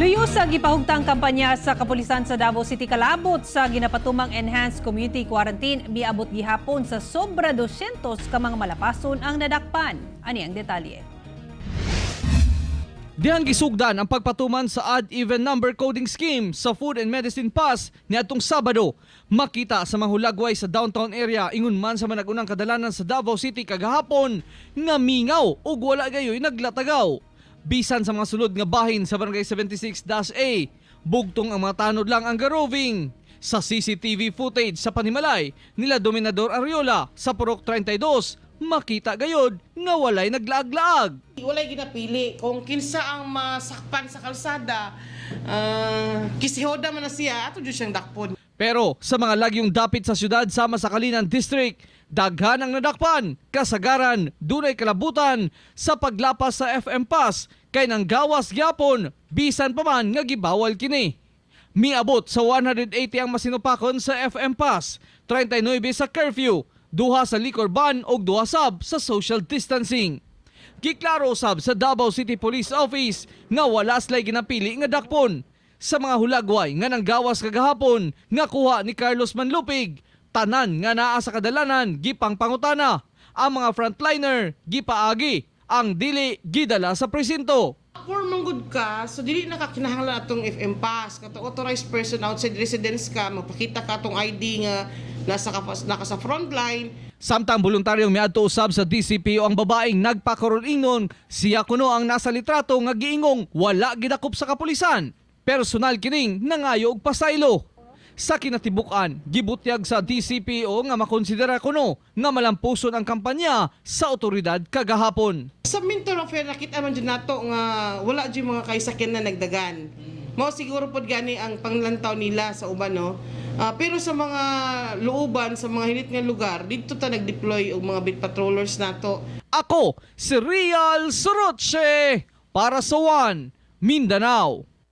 Luyo sa gipahugtang kampanya sa kapulisan sa Davao City kalabot sa ginapatumang Enhanced Community Quarantine, miabot gihapon sa Sobra 200 ka mga malapason ang nadakpan. Ani ang detalye. Dihang gisugdan ang pagpatuman sa odd-even number coding scheme sa Food and Medicine Pass niadtong Sabado. Makita sa mga hulagway sa downtown area ingon man sa managunang kadalanan sa Davao City kagahapon nga mingaw ug wala gayoy naglatagaw. Bisan sa mga sulod nga bahin sa Barangay 76-A, bugtong ang mga tanod lang ang garoving. Sa CCTV footage sa panimalay nila Dominador Ariola sa Purok 32, makita gayod nga walay naglaag-laag. Walay ginapili kung kinsa ang masakpan sa kalsada, kisihoda man na siya, ato dyan siyang dakpon. Pero sa mga lagyong dapit sa syudad sama sa Kalinan District, daghan ang nadakpan, kasagaran, dunay kalabutan sa paglapas sa FM Pass kay nang gawas gyapon, bisan pa man nga gibawal kini. Miabot sa 180 ang masinupakon sa FM Pass, 39 sa curfew, 2 sa liquor ban ug 2 sab sa social distancing. Giklaro sab sa Davao City Police Office nga wala slay ginapili nga dakpon. Sa mga hulagway nga nanggawas kagahapon nga kuha ni Carlos Manlupig, tanan nga naa sa kadalanan gipang pangutana. Ang mga frontliner gipaagi, ang dili gidala sa presinto. For manggod ka, so dili na kakinahanglan atong FM Pass. Katong authorized person outside residence ka, magpakita ka atong ID nga naka sa frontline. Samtang voluntaryong miadto usab sa DCPO ang babaeng nagpakaron ingnon, siya kuno ang nasa litrato nga giingong wala gidakop sa kapulisan. Personal kining nangayo og pasaylo. Sa kinatibukan, gibutyag sa DCPO nga makonsidera kuno nga malampuson ang kampanya sa otoridad kagahapon. Sa mental affair nakita man dyan nato nga wala dyan mga kaisakyan na nagdagan. Mao siguro pod gani ang panglantaw nila sa uban, no? Pero sa mga looban, sa mga hinit nga lugar, dito ta nag-deploy og mga beat patrollers nato. Ako, si Real Soroche para sa One Mindanao.